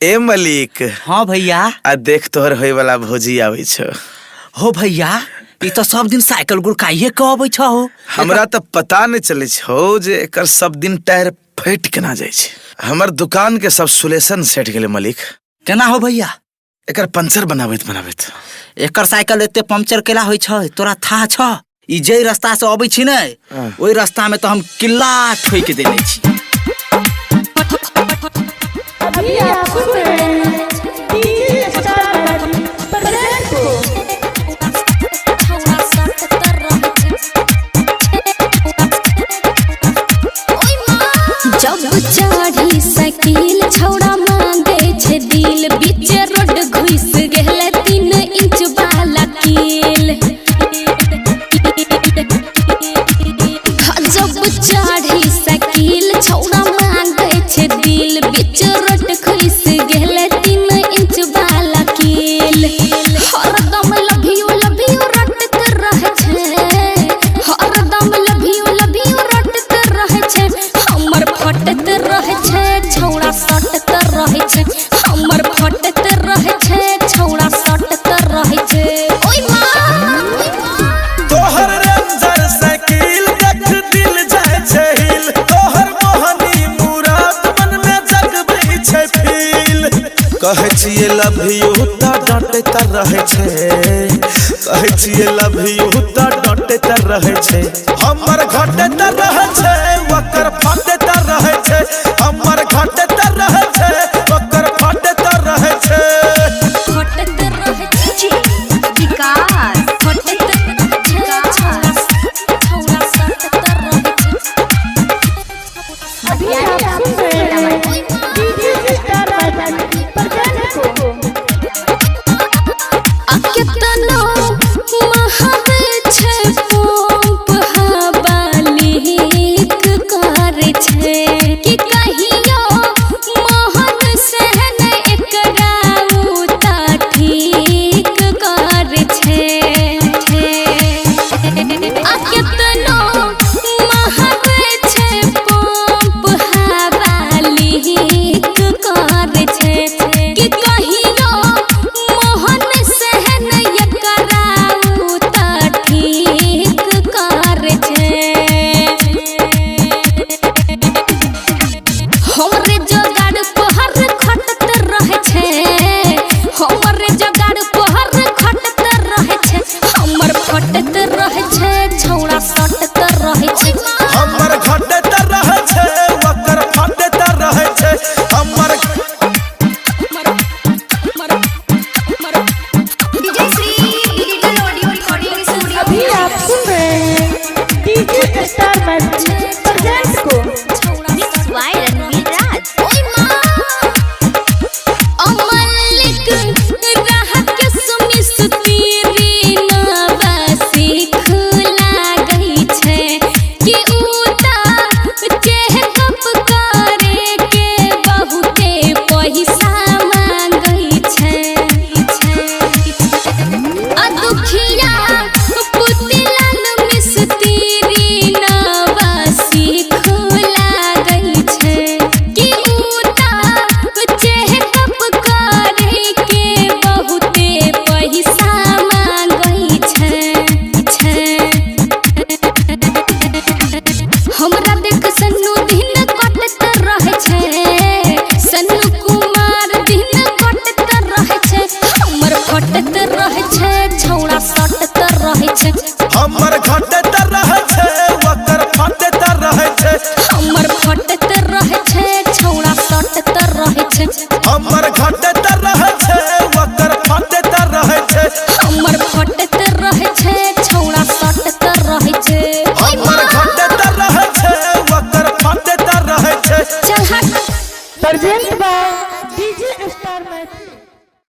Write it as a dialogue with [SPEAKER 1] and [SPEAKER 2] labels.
[SPEAKER 1] ए मलिक।
[SPEAKER 2] हाँ भैया।
[SPEAKER 1] आ देख तोहर होय वाला भौजी आवे छ।
[SPEAKER 2] हो भैया, ई तो सब दिन साइकिल गुड़काइए के आवे छ हो।
[SPEAKER 1] हमरा तो पता नहीं चले छो जे एकर सब दिन टायर फट केना जाय छ। हमर दुकान के सब सुलेशन सेट गेले मलिक।
[SPEAKER 2] केना हो भैया?
[SPEAKER 1] एकर पंचर बनाबैत
[SPEAKER 2] एकर साइकिल एते पंचर केला होय छ तोरा था छ? ई जे रास्ता से आबै छी नै ओई रास्ता में तो हम किल्ला ठोक देने छी।
[SPEAKER 3] अभी आप सुन रहे हैं डीजे स्टार प्रेजेंट को।
[SPEAKER 4] जब चढ़ी साइकिल छौड़ा मांगे छे दिल, बीच रोड घुस गेल 3 इंच वाला कील। जब चढ़ी साइकिल छौड़ा मांगे छे दिल, बीच रोड घुस गेल 3 इंच वाला कील। हरदम लव यू रटत रहे छे, हरदम लव यू रटत रहे छे। हमर फटत रहे छे छौड़ा सटत रहे छे, हमर फटत रहे छे छौड़ा सटत रहे छे। ओय मां
[SPEAKER 1] तोहर रेंजर साइकिल देख दिल जाय छै हिल। तोहर मोहनी मुराद मन में जगबै छै फील। कहै छियै लव यू त डांटैत रहे छै, कहै छियै लव यू त डांटैत रहे छै। हमर घटैत रहे छै ओकर फटैत रहे छै, हमर घटैत रहे छै ओकर फटैत रहे छै।
[SPEAKER 4] फटत रहे छे विकास, फटत रहे छे छौड़ा सटत रहे छे।
[SPEAKER 3] अभी आप सुन रहे हैं डीजे स्टार प्रेजेंट को।
[SPEAKER 4] केतनो महावे छे पंप हवा लीक करे छे, कि कहियो मोहन से न एकरा उता ठीक करे छे। केतनो महावे छे पंप हवा लीक करे छे, कि कहियो मोहन से न एकरा उता ठीक करे छे। हमरे जोगाड़ पहर खटत रहे छे, हमरे जोगाड़ पहर खटत रहे छे। हमर फटत रहे छे छौड़ा सटत रहे छे।
[SPEAKER 1] हमर घटैत रहे छै ओकर फटैत रहे छै। हमर
[SPEAKER 3] अभी आप सुन रहे हैं डीजे स्टार प्रेजेंट को।
[SPEAKER 4] अमलिक राहत के सुमिस तेरी नवासी खुला गई छे, कि उता चेकअप करे के बहुते पैसा मांगई छे। दुखिया पुतिलाल मिस तेरी नवासी खुला गई छे, कि उता चेकअप करे के बहुते पैसा मांगई छे। हमरा देख सन्नू दिन कटत रहे छे, सन्नू कुमार दिन कटत रहे छे। हमर फटत रहे छे छौड़ा सटत रहे छे,
[SPEAKER 1] हमर घटैत रहे छै ओकर फटैत रहे छै।
[SPEAKER 4] हमर फटत रहे छे छौड़ा सटत रहे छे।
[SPEAKER 1] हमर घटैत रहे छै ओकर फटैत रहे छै।
[SPEAKER 4] हमर फटत रहे छे छौड़ा सटत रहे छे।
[SPEAKER 1] हमर घटैत रहे छै ओकर फटैत रहे छै।
[SPEAKER 4] चल हट।
[SPEAKER 3] Present by DJ star